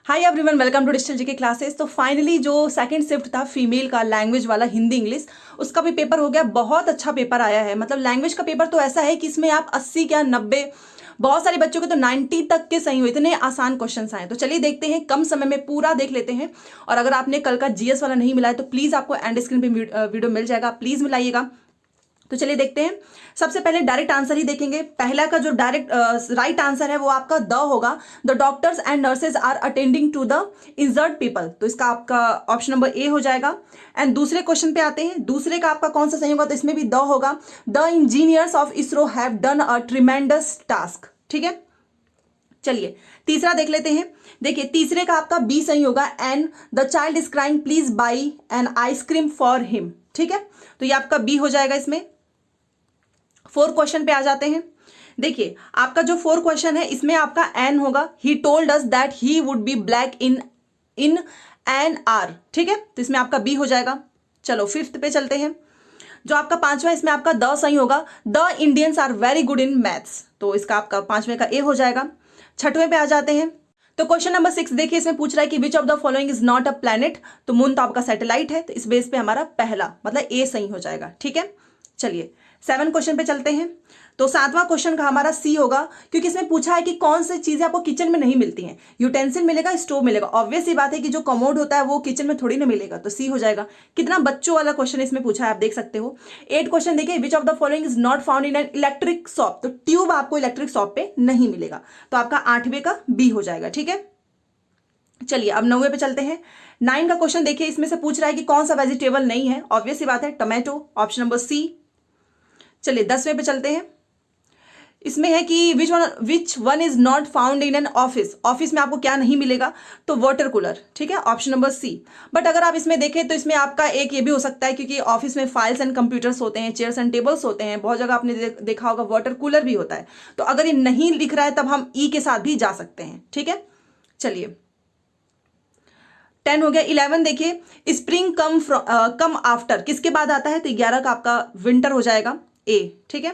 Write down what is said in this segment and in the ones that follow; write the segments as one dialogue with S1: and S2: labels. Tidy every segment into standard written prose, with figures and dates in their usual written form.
S1: Hi everyone, welcome to digital GK classes. तो finally जो second shift था female का लैंग्वेज वाला हिंदी इंग्लिश, उसका भी पेपर हो गया। बहुत अच्छा पेपर आया है। मतलब लैंग्वेज का पेपर तो ऐसा है कि इसमें आप 80 क्या 90, बहुत सारे बच्चों के तो 90 तक के सही हुए। इतने आसान क्वेश्चंस आए। तो चलिए देखते हैं, कम समय में पूरा देख लेते हैं। और अगर आपने कल का जीएस वाला नहीं मिला है तो प्लीज आपको एंड स्क्रीन पे वीडियो मिल जाएगा, प्लीज मिलाइएगा। तो चलिए देखते हैं। सबसे पहले डायरेक्ट आंसर ही देखेंगे। पहला का जो डायरेक्ट राइट आंसर है वो आपका द होगा। The doctors and nurses are attending to the injured people. तो इसका आपका ऑप्शन नंबर ए हो जाएगा। एंड दूसरे क्वेश्चन पे आते हैं। दूसरे का आपका कौन सा सही होगा? तो इसमें भी द होगा। The engineers of ISRO have done a tremendous task. ठीक है, चलिए तीसरा देख लेते हैं। देखिए तीसरे का आपका बी सही होगा। And the child is crying, please by an ice cream for him. ठीक है, तो ये आपका बी हो जाएगा। इसमें फोर क्वेश्चन पे आ जाते हैं। देखिए आपका जो फोर क्वेश्चन है इसमें आपका एन होगा। He told us that he would be black in in an hour. ठीक है, तो इसमें आपका बी हो जाएगा। चलो फिफ्थ पे चलते हैं। जो आपका पांचवा इसमें आपका द सही होगा। The Indians are very good in maths. तो इसका आपका पांचवें का ए हो जाएगा। छठवें पे आ जाते हैं। तो क्वेश्चन नंबर 6 देखिए, इसमें पूछ रहा है कि विच of the following is not a planet. तो मून तो आपका सैटेलाइट है, तो इस बेस पे हमारा पहला मतलब ए सही हो जाएगा। ठीक है, चलिए 7 क्वेश्चन पे चलते हैं। तो 7वां क्वेश्चन का हमारा सी होगा, क्योंकि इसमें पूछा है कि कौन सी चीजें आपको किचन में नहीं मिलती हैं। यूटेंसिल मिलेगा, स्टोव मिलेगा। ऑब्वियस ही बात है कि जो कमोड होता है वो किचन में थोड़ी ना मिलेगा, तो सी हो जाएगा। कितना बच्चों वाला क्वेश्चन इसमें पूछा है, आप देख सकते हो। 8 क्वेश्चन देखिए, विच of the following is not found in an electric shop. तो ट्यूब आपको इलेक्ट्रिक शॉप पे नहीं मिलेगा, तो आपका 8वें का बी हो जाएगा। ठीक है, चलिए अब 9वें पे चलते हैं। 9 का क्वेश्चन देखिए, इसमें से पूछ रहा है कि कौन सा वेजिटेबल नहीं है। ऑब्वियस ही बात है टोमेटो, ऑप्शन नंबर सी। चलिए 10वें पे चलते हैं। इसमें है कि which one is not found in an office. Office में आपको क्या नहीं मिलेगा? तो वाटर कूलर। ठीक है, ऑप्शन नंबर सी। बट अगर आप इसमें देखें तो इसमें आपका एक ये भी हो सकता है, क्योंकि ऑफिस में फाइल्स एंड कंप्यूटर्स होते हैं, चेयर्स एंड टेबल्स होते हैं, बहुत जगह आपने देखा होगा वाटर कूलर भी होता है। तो अगर ये नहीं लिख रहा है तब हम ई के साथ भी जा सकते हैं। ठीक है, चलिए 10 हो गया। 11 देखिए, स्प्रिंग कम आफ्टर किसके बाद आता है? तो 11 का आपका विंटर हो जाएगा, ए। ठीक है,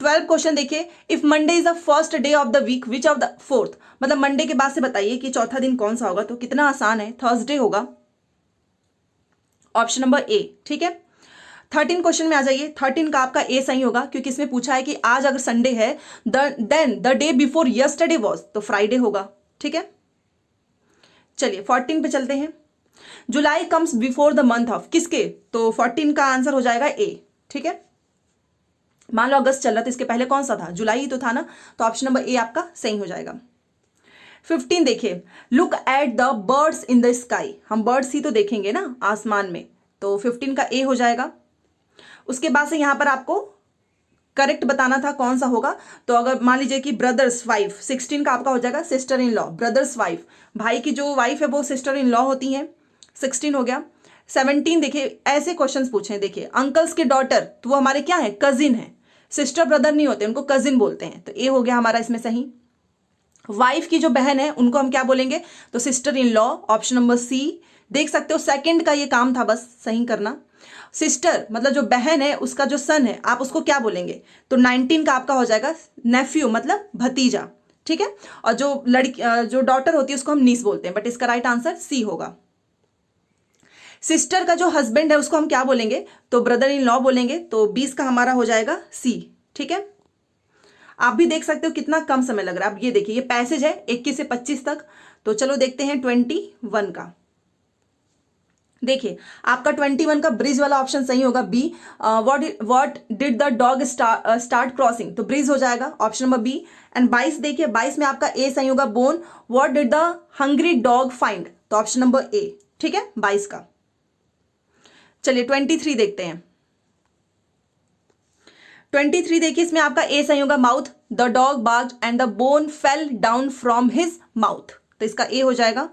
S1: 12 क्वेश्चन देखिए, if Monday is the first day of the week which of the fourth. मतलब मंडे के बाद से बताइए कि चौथा दिन कौन सा होगा। तो कितना आसान है, थर्सडे होगा, ऑप्शन नंबर ए। ठीक है, 13 क्वेश्चन में आ जाइए। 13 का आपका ए सही होगा, क्योंकि इसमें पूछा है कि आज अगर संडे है then the day before yesterday was, तो फ्राइडे होगा। ठीक है, चलिए 14 पे चलते हैं। July comes before the month of किसके? तो 14 का आंसर हो जाएगा ए। ठीक है, मान लो अगस्त चल रहा था, इसके पहले कौन सा था? जुलाई ही तो था ना, तो ऑप्शन नंबर ए आपका सही हो जाएगा। 15 देखिए, look at the birds in the sky. हम बर्ड्स ही तो देखेंगे ना आसमान में, तो 15 का ए हो जाएगा। उसके बाद से यहां पर आपको करेक्ट बताना था कौन सा होगा। तो अगर मान लीजिए कि ब्रदर्स वाइफ, 16 का आपका हो जाएगा sister in law. Brother's wife, भाई की जो वाइफ है वो सिस्टर इन लॉ होती है, 16 हो गया। 17 देखिए, ऐसे क्वेश्चंस पूछे। देखिए अंकल्स के डॉटर, तो वो हमारे क्या है? कजिन है। सिस्टर ब्रदर नहीं होते, उनको कजिन बोलते हैं, तो ए हो गया हमारा इसमें सही। वाइफ की जो बहन है उनको हम क्या बोलेंगे? तो sister in law, option number C. देख सकते हो सेकंड का ये काम था, बस सही करना। सिस्टर मतलब जो बहन है, उसका जो सन है आप उसको क्या बोलेंगे? तो 19 का आपका हो जाएगा नेफ्यू, मतलब भतीजा। ठीक है, और जो लड़की जो डॉटर होती है उसको हम नीस बोलते हैं, बट इसका राइट आंसर सी होगा। सिस्टर का जो हस्बैंड है उसको हम क्या बोलेंगे? तो ब्रदर इन लॉ बोलेंगे, तो 20 का हमारा हो जाएगा सी। ठीक है, आप भी देख सकते हो कितना कम समय लग रहा है। अब ये देखिए, ये पैसेज है 21 से 25 तक। तो चलो देखते हैं 21 का। देखिए आपका 21 का ब्रिज वाला ऑप्शन सही होगा, B. What did the dog start crossing, तो ब्रिज हो जाएगा, ऑप्शन नंबर बी। एंड 22 देखिए, 22 में आपका ए सही होगा, bone. What did the hungry dog find, तो ऑप्शन नंबर ए। ठीक है, 22 का। चलिए 23 देखते हैं। 23 देखिए, इसमें आपका ए सही होगा, mouth. The dog barked and the bone fell down from his mouth, तो इसका ए हो जाएगा।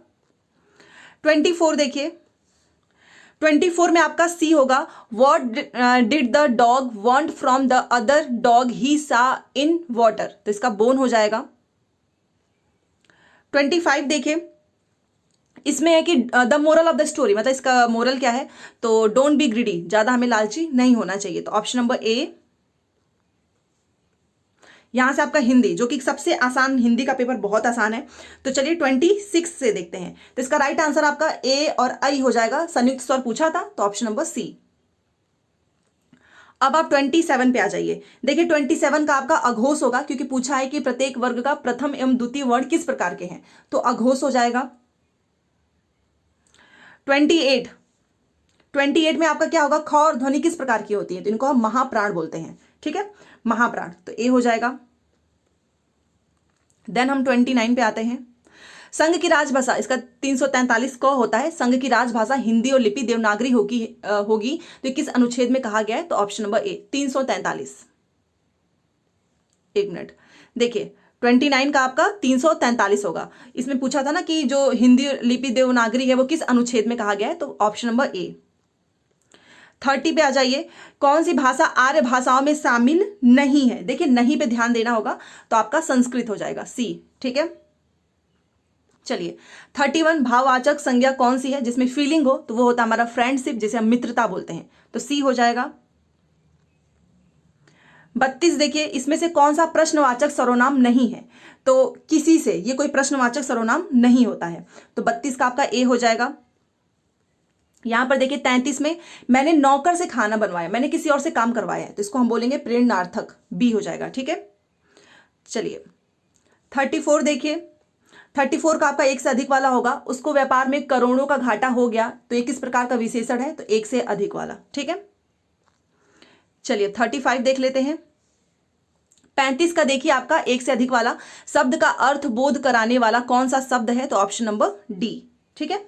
S1: 24 देखिए, 24 में आपका सी होगा, what did the dog want from the other dog he saw in water, तो इसका बोन हो जाएगा। 25 देखिए, इसमें है कि the moral of the story, मतलब इसका मोरल क्या है? तो डोंट बी ग्रीडी, ज्यादा हमें लालची नहीं होना चाहिए, तो ऑप्शन नंबर ए। यहाँ से आपका हिंदी, जो कि सबसे आसान, हिंदी का पेपर बहुत आसान है। तो चलिए 26 से देखते हैं। तो इसका राइट आंसर आपका ए और आई हो जाएगा। संयुक्त स्वर पूछा था तो ऑप्शन नंबर सी। अब आप 27 पे आ जाइए। देखिए 27 का आपका अघोष होगा, क्योंकि पूछा है कि प्रत्येक वर्ग का प्रथम एवं द्वितीय वर्ण किस प्रकार के हैं, तो अघोष हो जाएगा। 28 में आपका क्या होगा, ख और ध्वनि किस प्रकार की होती है, तो इनको हम महाप्राण बोलते हैं। ठीक है, महाप्राण, तो ए हो जाएगा। देन हम 29 पे आते हैं। संघ की राजभाषा, इसका 343 क होता है। संघ की राजभाषा हिंदी और लिपि देवनागरी होगी तो किस अनुच्छेद में कहा गया है, तो ऑप्शन नंबर ए 343। एक मिनट, देखिए 29 का आपका 343 होगा। इसमें पूछा था ना कि जो हिंदी लिपि देवनागरी है वो किस अनुच्छेद में कहा गया है, तो ऑप्शन नंबर ए। 30 पे आ जाइए। कौन सी भाषा आर्य भाषाओं में शामिल नहीं है, देखिए नहीं पे ध्यान देना होगा, तो आपका संस्कृत हो जाएगा, सी। ठीक है, चलिए 31 भाववाचक संज्ञा कौन सी है जिसमें फीलिंग हो, तो वो होता है हमारा फ्रेंडशिप, जिसे हम मित्रता बोलते हैं, तो सी हो जाएगा। 32 देखिए, इसमें से कौन सा प्रश्नवाचक सर्वनाम नहीं है, तो किसी से, ये कोई प्रश्नवाचक सर्वनाम नहीं होता है, तो 32 का आपका ए हो जाएगा। यहां पर देखिए 33 में मैंने नौकर से खाना बनवाया, मैंने किसी और से काम करवाया है, तो इसको हम बोलेंगे प्रेरणार्थक, बी हो जाएगा। ठीक है, चलिए 34 देखिए। 34 का आपका एक से अधिक वाला होगा, उसको व्यापार में करोड़ों का घाटा हो गया, तो ये किस प्रकार का विशेषण है, तो एक से अधिक वाला। ठीक है, चलिए 35 देख लेते हैं। 35 का देखिए आपका एक से अधिक वाला, शब्द का अर्थ बोध कराने वाला कौन सा शब्द है, तो ऑप्शन नंबर डी। ठीक है,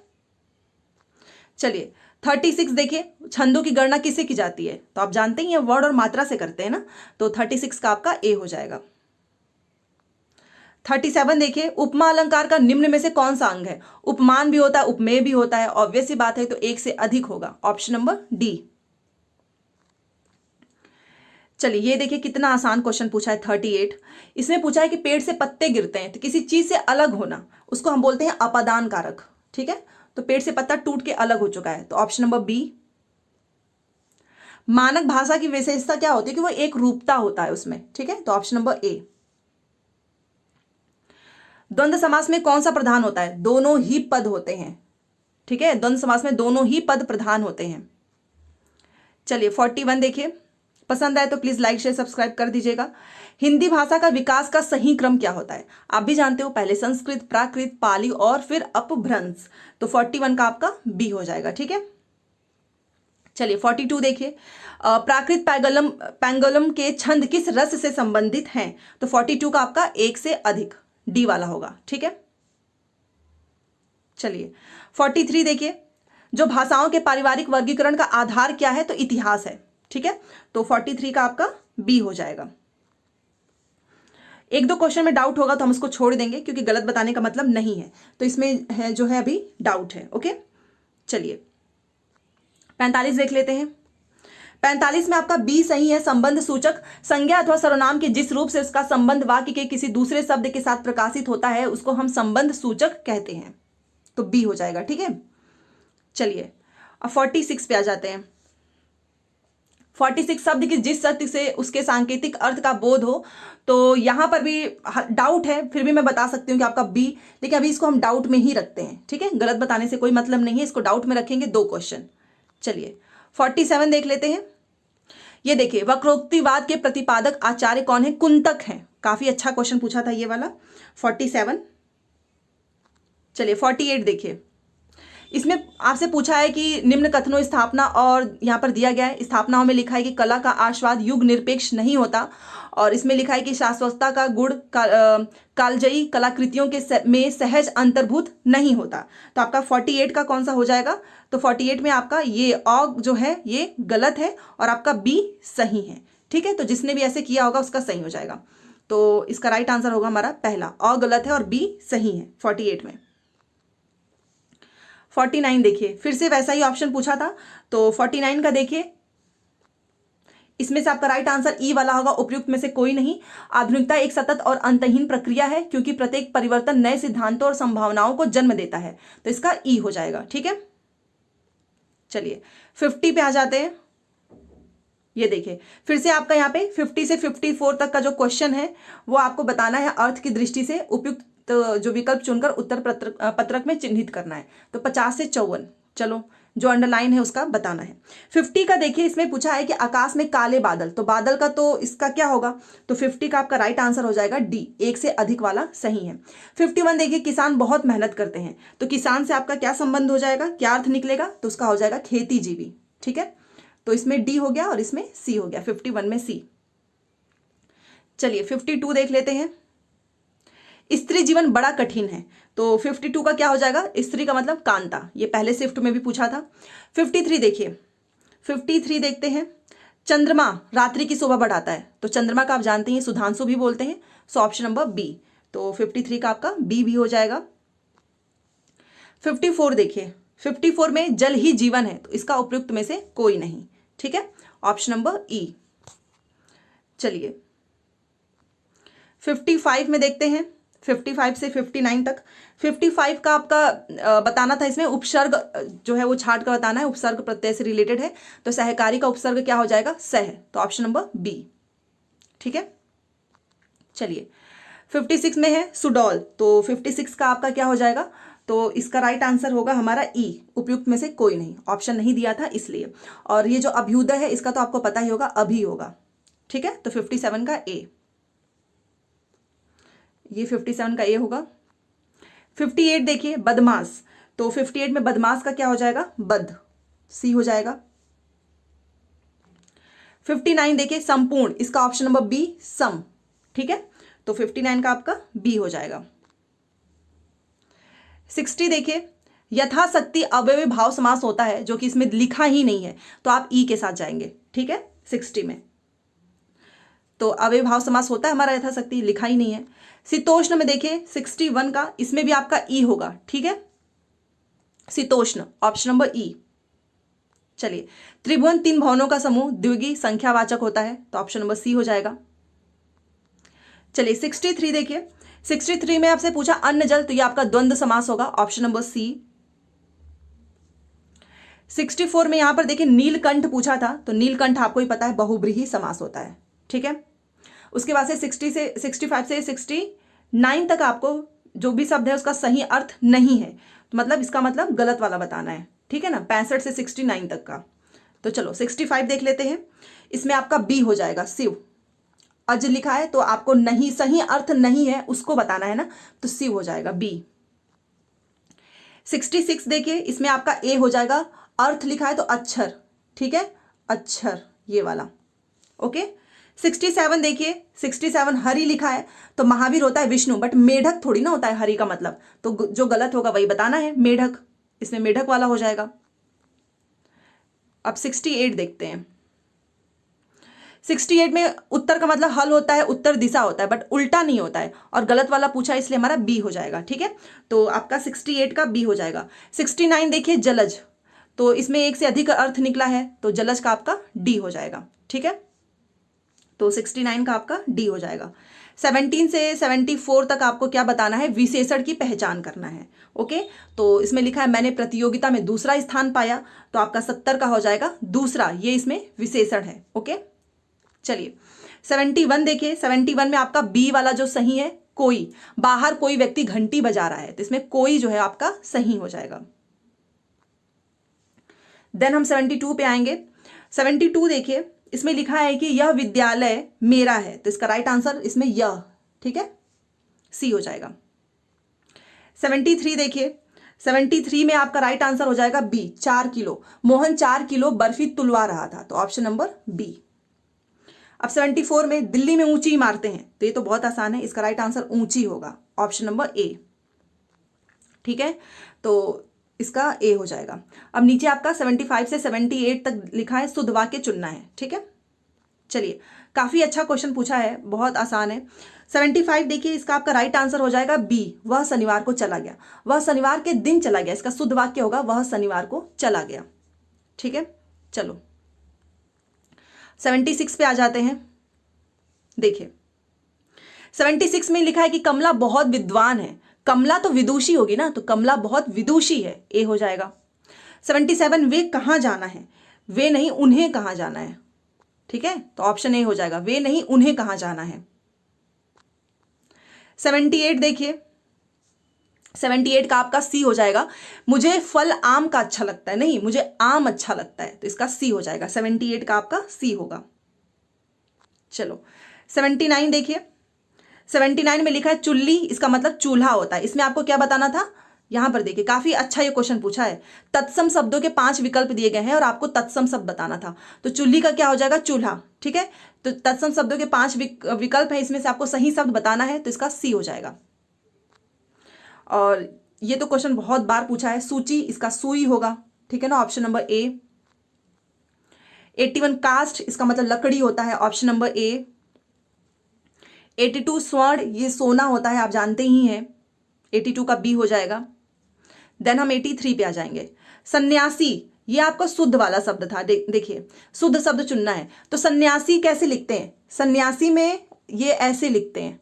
S1: चलिए 36 देखिए, छंदों की गणना किससे की जाती है, तो आप जानते ही हैं वर्ड और मात्रा से करते हैं ना, तो 36 का आपका ए हो जाएगा। 37 देखिए, उपमा अलंकार का निम्न में से कौन सा अंग है, उपमान भी होता है, उपमेय भी होता है, ऑब्वियस सी बात है, तो एक से अधिक होगा, ऑप्शन नंबर डी। चलिए ये देखिए कितना आसान क्वेश्चन पूछा है। 38 इसमें पूछा है कि पेड़ से पत्ते गिरते हैं तो किसी चीज से अलग होना, उसको हम बोलते हैं अपादान कारक। ठीक है, तो पेड़ से पत्ता टूट के अलग हो चुका है, तो ऑप्शन नंबर बी। मानक भाषा की विशेषता क्या होती है कि वो एक रूपता होता है उसमें। ठीक है, तो ऑप्शन नंबर ए। द्वंद्व समास में कौन सा प्रधान होता है, दोनों ही पद होते हैं। ठीक है, द्वंद्व समास में दोनों ही पद प्रधान होते हैं। चलिए 41 देखिए, पसंद आए तो प्लीज लाइक शेयर सब्सक्राइब कर दीजिएगा। हिंदी भाषा का विकास का सही क्रम क्या होता है, आप भी जानते हो, पहले संस्कृत, प्राकृत, पाली और फिर अपभ्रंश, तो 41 का आपका बी हो जाएगा। ठीक है, चलिए 42 देखिए, प्राकृत पैंगोलम के छंद किस रस से संबंधित हैं, तो 42 का आपका एक से अधिक, डी वाला होगा। ठीक है, चलिए 43 देखिए, जो भाषाओं के पारिवारिक वर्गीकरण का आधार क्या है, तो इतिहास है। ठीक है, तो 43 का आपका बी हो जाएगा। एक दो क्वेश्चन में डाउट होगा तो हम उसको छोड़ देंगे क्योंकि गलत बताने का मतलब नहीं है, तो इसमें है जो है अभी डाउट है। ओके, चलिए 45 देख लेते हैं। 45 में आपका बी सही है। संबंध सूचक संज्ञा अथवा सर्वनाम के जिस रूप से उसका संबंध वाक्य के किसी दूसरे शब्द के साथ प्रकाशित होता है उसको हम संबंध सूचक कहते हैं, तो बी हो जाएगा। ठीक है, चलिए अब 46 पे आ जाते हैं। 46 शब्द की जिस शक्ति से उसके सांकेतिक अर्थ का बोध हो, तो यहां पर भी डाउट है, फिर भी मैं बता सकती हूँ कि आपका बी, लेकिन अभी इसको हम डाउट में ही रखते हैं। ठीक है, गलत बताने से कोई मतलब नहीं है, इसको डाउट में रखेंगे, दो क्वेश्चन। चलिए 47 देख लेते हैं। ये देखिए, वक्रोक्तिवाद के प्रतिपादक आचार्य कौन है, कुंतक है। काफी अच्छा क्वेश्चन पूछा था ये वाला 47। चलिए 48 देखिए, इसमें आपसे पूछा है कि निम्न कथनों स्थापना, और यहाँ पर दिया गया है स्थापनाओं में लिखा है कि कला का आस्वाद युग निरपेक्ष नहीं होता, और इसमें लिखा है कि शाश्वतता का गुण कालजयी कलाकृतियों में सहज अंतर्भूत नहीं होता, तो आपका 48 का कौन सा हो जाएगा, तो 48 में आपका ये अ जो है ये गलत है और आपका बी सही है। ठीक है, तो जिसने भी ऐसे किया होगा उसका सही हो जाएगा, तो इसका राइट आंसर होगा हमारा पहला, अ गलत है और बी सही है 48 में। 49 देखिए, फिर से वैसा ही ऑप्शन पूछा था, तो 49 का देखिए, इसमें से आपका राइट आंसर ई वाला होगा, उपयुक्त में से कोई नहीं। आधुनिकता एक सतत और अंतहीन प्रक्रिया है क्योंकि प्रत्येक परिवर्तन नए सिद्धांतों और संभावनाओं को जन्म देता है, तो इसका ई हो जाएगा। ठीक है, चलिए 50 पे आ जाते हैं। ये देखिए, फिर से आपका यहाँ पे 50 से 54 तक का जो क्वेश्चन है वो आपको बताना है, अर्थ की दृष्टि से उपयुक्त जो विकल्प चुनकर उत्तर पत्रक में चिन्हित करना है। तो 50 से 54, चलो जो अंडरलाइन है उसका बताना है। 50 का देखिए, इसमें पूछा है कि आकाश में काले बादल, तो बादल का तो इसका क्या होगा, तो 50 का आपका राइट आंसर हो जाएगा डी, एक से अधिक वाला सही है। 51 देखिए, किसान बहुत मेहनत करते हैं, तो किसान से आपका क्या संबंध हो जाएगा, क्या अर्थ निकलेगा, तो उसका हो जाएगा खेतीजीवी। ठीक है, तो इसमें डी हो गया और इसमें सी हो गया, 51 में सी। चलिए 52 देख लेते हैं। स्त्री जीवन बड़ा कठिन है, तो 52 का क्या हो जाएगा, स्त्री का मतलब कांता, ये पहले शिफ्ट में भी पूछा था। 53 देखिए, 53 देखते हैं। चंद्रमा रात्रि की शोभा बढ़ाता है, तो चंद्रमा का आप जानते हैं सुधांशु भी बोलते हैं, सो ऑप्शन नंबर बी, तो 53 का आपका बी भी हो जाएगा। 54 देखिए, 54 में जल ही जीवन है, तो इसका उपयुक्त में से कोई नहीं। ठीक है, ऑप्शन नंबर ई। चलिए 55 में देखते हैं, 55 से 59 तक। 55 का आपका बताना था, इसमें उपसर्ग जो है वो छाट का बताना है, उपसर्ग प्रत्यय से रिलेटेड है, तो सहकारी का उपसर्ग क्या हो जाएगा, सह, तो ऑप्शन नंबर बी। ठीक है, चलिए 56 में है सुडौल, तो 56 का आपका क्या हो जाएगा, तो इसका राइट आंसर होगा हमारा ई, उपयुक्त में से कोई नहीं, ऑप्शन नहीं दिया था इसलिए। और ये जो अभ्युदय है इसका तो आपको पता ही होगा, अभी होगा। ठीक है, तो 57 का ए, ये 57 का ए होगा। 58 देखिए, बदमाश, तो 58 में बदमाश का क्या हो जाएगा, बद, सी हो जाएगा। 59 देखिए, संपूर्ण, इसका ऑप्शन नंबर बी, सम। ठीक है, तो 59 का आपका बी हो जाएगा। 60 देखिए, यथाशक्ति अव्ययी भाव समास होता है, जो कि इसमें लिखा ही नहीं है, तो आप ई के साथ जाएंगे। ठीक है, 60 में तो अव्ययी भाव समास होता है हमारा, यथाशक्ति लिखा ही नहीं है। शीतोष्ण में देखिए 61 का, इसमें भी आपका ई होगा। ठीक है, शीतोष्ण, ऑप्शन नंबर ई। चलिए, त्रिभुवन तीन भवनों का समूह द्विगुणी संख्यावाचक होता है, तो ऑप्शन नंबर सी हो जाएगा। चलिए 63 देखिए, 63 में आपसे पूछा अन्न जल, तो ये आपका द्वंद्व समास होगा, ऑप्शन नंबर सी। 64 में यहां पर देखिए नीलकंठ पूछा था, तो नीलकंठ आपको ही पता है बहुब्रीहि समास होता है। ठीक है, उसके बाद से 65 से 69 तक आपको जो भी शब्द है उसका सही अर्थ नहीं है, तो मतलब इसका मतलब गलत वाला बताना है। ठीक है ना, 65 से 69 तक का। तो चलो 65 देख लेते हैं, इसमें आपका बी हो जाएगा, शिव। अज लिखा है तो आपको नहीं, सही अर्थ नहीं है उसको बताना है ना, तो शिव हो जाएगा बी। 66 देखिए, इसमें आपका ए हो जाएगा, अर्थ लिखा है तो अक्षर। ठीक है, अक्षर ये वाला। ओके, 67 देखिए, 67 हरि लिखा है, तो महावीर होता है विष्णु, बट मेढक थोड़ी ना होता है हरि का मतलब, तो जो गलत होगा वही बताना है, मेढक, इसमें मेढक वाला हो जाएगा। अब 68 देखते हैं। 68 में उत्तर का मतलब हल होता है, उत्तर दिशा होता है, बट उल्टा नहीं होता है, और गलत वाला पूछा इसलिए हमारा बी हो जाएगा। ठीक है, तो आपका 68 का बी हो जाएगा। 69 देखिए, जलज, तो इसमें एक से अधिक अर्थ निकला है, तो जलज का आपका डी हो जाएगा। ठीक है, तो 69 का आपका डी हो जाएगा। 17 से 74 तक आपको क्या बताना है, विशेषण की पहचान करना है। ओके, तो इसमें लिखा है मैंने प्रतियोगिता में दूसरा स्थान पाया, तो आपका 70 का हो जाएगा दूसरा, ये इसमें विशेषण है। ओके, चलिए 71 देखिए, 71 में आपका बी वाला जो सही है, कोई, बाहर कोई व्यक्ति घंटी बजा रहा है, तो इसमें कोई जो है आपका सही हो जाएगा। देन हम 72 पे आएंगे। 72 देखिए, इसमें लिखा है कि यह विद्यालय मेरा है, तो इसका राइट आंसर इसमें यह, ठीक है, सी हो जाएगा। 73 देखिए, 73 में आपका राइट आंसर हो जाएगा B, 4 kilo, Mohan 4 kilo barfi तुलवा रहा था, तो ऑप्शन नंबर बी। अब 74 में दिल्ली में ऊंची इमारतें हैं, तो ये तो बहुत आसान है, इसका राइट आंसर ऊंची होगा, ऑप्शन नंबर ए। ठीक है, तो इसका ए हो जाएगा। अब नीचे आपका 75 से 78 तक लिखा है शुद्ध वाक्य चुनना है। ठीक है, चलिए काफी अच्छा क्वेश्चन पूछा है, बहुत आसान है। 75 देखिए, इसका आपका राइट आंसर हो जाएगा बी, वह शनिवार को चला गया, वह शनिवार के दिन चला गया, इसका शुद्ध वाक्य होगा वह शनिवार को चला गया। ठीक है, चलो 76 पे आ जाते हैं। देखिए 76 में लिखा है कि कमला बहुत विद्वान है, कमला तो विदुषी होगी ना, तो कमला बहुत विदुषी है, ए हो जाएगा। 77 वे कहाँ जाना है, वे नहीं उन्हें कहाँ जाना है। ठीक है, तो ऑप्शन ए हो जाएगा, वे नहीं उन्हें कहाँ जाना है। 78 देखिए, 78 का आपका सी हो जाएगा, मुझे फल आम का अच्छा लगता है, नहीं मुझे आम अच्छा लगता है, तो इसका सी हो जाएगा, 78 का आपका सी होगा। चलो 79 देखिए, 79 में लिखा है चुल्ली, इसका मतलब चूल्हा होता है। इसमें आपको क्या बताना था, यहां पर देखिए काफी अच्छा ये क्वेश्चन पूछा है, तत्सम शब्दों के 5 विकल्प दिए गए हैं और आपको तत्सम शब्द बताना था। तो चुल्ली का क्या हो जाएगा, चूल्हा, ठीक है। तो तत्सम शब्दों के 5 विकल्प है, इसमें से आपको सही शब्द बताना है, तो इसका सी हो जाएगा। और ये तो क्वेश्चन बहुत बार पूछा है, सूची, इसका सुई होगा, ठीक है ना, ऑप्शन नंबर ए। 81 कास्ट, इसका मतलब लकड़ी होता है, ऑप्शन नंबर ए। 82 स्वर्ण, ये सोना होता है, आप जानते ही हैं, 82 का बी हो जाएगा। देन हम 83 पे आ जाएंगे। सन्यासी, ये आपका शुद्ध वाला शब्द था, देखिए शुद्ध शब्द चुनना है। तो सन्यासी कैसे लिखते हैं, सन्यासी में ये ऐसे लिखते हैं,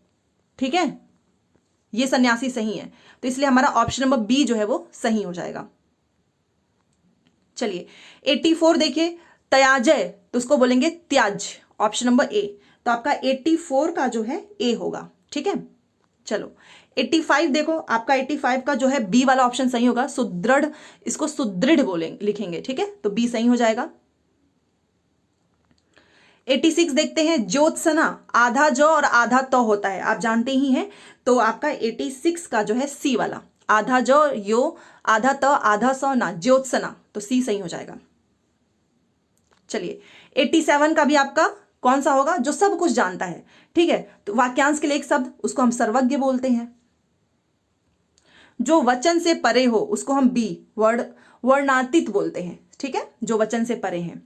S1: ठीक है, ये सन्यासी सही है, तो इसलिए हमारा ऑप्शन नंबर बी जो है वो सही हो जाएगा। चलिए 84 देखिए, त्याजय, तो उसको बोलेंगे त्याज, ऑप्शन नंबर ए, तो आपका 84 का जो है ए होगा, ठीक है। चलो 85 देखो, आपका 85 का जो है बी वाला ऑप्शन सही होगा, सुदृढ़, इसको सुदृढ़ बोलेंगे, लिखेंगे, ठीक है, तो बी सही हो जाएगा। 86 देखते हैं, ज्योत्सना, आधा ज और आधा त होता है, आप जानते ही हैं, तो आपका 86 का जो है सी वाला, आधा ज यो, आधा त, आधा स ना, ज्योत्सना, तो सी सही हो जाएगा। चलिए 87 का भी आपका कौन सा होगा, जो सब कुछ जानता है, ठीक है, तो वाक्यांश के लिए एक शब्द, उसको हम सर्वज्ञ बोलते हैं। जो वचन से परे हो उसको हम बी, वर्णातीत बोलते हैं, ठीक है, जो वचन से परे हैं।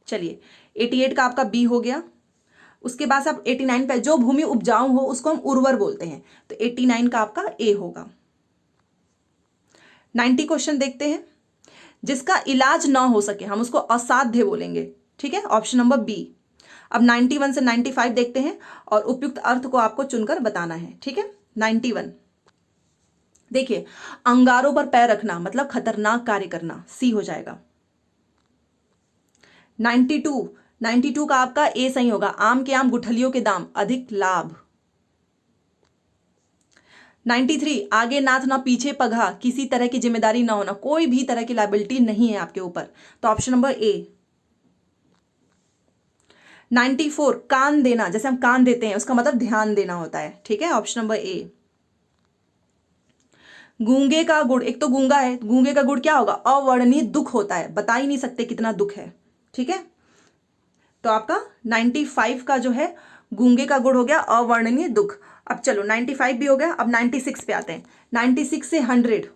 S1: चलिए 88 का आपका बी हो गया। उसके बाद आप 89 पे, जो भूमि उपजाऊ हो उसको हम उर्वर बोलते हैं, तो 89 का आपका ए होगा। 90 क्वेश्चन देखते हैं, जिसका इलाज ना हो सके हम उसको असाध्य बोलेंगे, ठीक है, ऑप्शन नंबर बी। अब 91 से 95 देखते हैं और उपयुक्त अर्थ को आपको चुनकर बताना है, ठीक है। 91 देखिए, अंगारों पर पैर रखना मतलब खतरनाक कार्य करना, सी हो जाएगा। 92 का आपका ए सही होगा, आम के आम गुठलियों के दाम, अधिक लाभ। 93 आगे नाथ ना पीछे पगहा, किसी तरह की जिम्मेदारी ना होना, कोई भी तरह की लायबिलिटी नहीं है आपके ऊपर, तो ऑप्शन नंबर ए। 94 कान देना, जैसे हम कान देते हैं उसका मतलब ध्यान देना होता है, ठीक है, ऑप्शन नंबर ए। गूंगे का गुड़, एक तो गूंगा है, गूंगे का गुड़ क्या होगा, अवर्णनीय दुख होता है, बता ही नहीं सकते कितना दुख है, ठीक है, तो आपका 95 का जो है गूंगे का गुड़ हो गया अवर्णनीय दुख। अब चलो 95 भी हो गया, अब 96 पे आते हैं। 96 से 100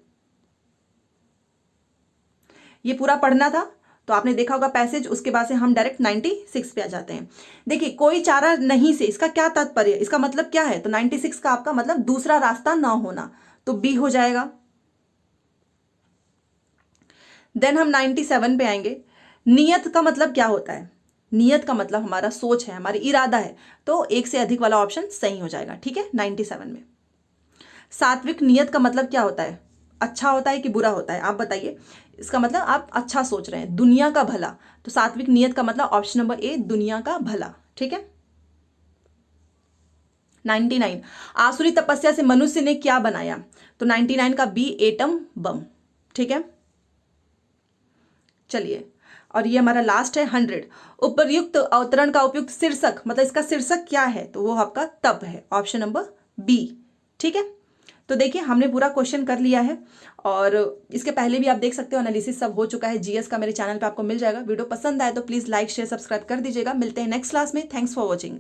S1: ये पूरा पढ़ना था, तो आपने देखा होगा पैसेज, उसके बाद से हम डायरेक्ट 96 पे आ जाते हैं। देखिए कोई चारा नहीं से इसका क्या तात्पर्य, इसका मतलब क्या है, तो 96 का आपका मतलब दूसरा रास्ता ना होना, तो बी हो जाएगा। देन हम 97 पे आएंगे। नियत का मतलब क्या होता है, नियत का मतलब हमारा सोच है, हमारी इरादा है, तो एक से अधिक वाला ऑप्शन सही हो जाएगा, ठीक है। 97 में सात्विक नियत का मतलब क्या होता है, अच्छा होता है कि बुरा होता है, आप बताइए, इसका मतलब आप अच्छा सोच रहे हैं, दुनिया का भला, तो सात्विक नियत का मतलब ऑप्शन नंबर ए, दुनिया का भला, ठीक है। 99 आसुरी तपस्या से मनुष्य ने क्या बनाया, तो 99 का बी, एटम बम, ठीक है। चलिए, और ये हमारा लास्ट है 100 उपर्युक्त अवतरण का उपयुक्त शीर्षक, मतलब इसका शीर्षक क्या है, तो वो आपका तप है, ऑप्शन नंबर बी, ठीक है। तो देखिए हमने पूरा क्वेश्चन कर लिया है, और इसके पहले भी आप देख सकते हो एनालिसिस सब हो चुका है, जीएस का मेरे चैनल पे आपको मिल जाएगा। वीडियो पसंद आए तो प्लीज़ लाइक शेयर सब्सक्राइब कर दीजिएगा। मिलते हैं नेक्स्ट क्लास में। Thanks for watching.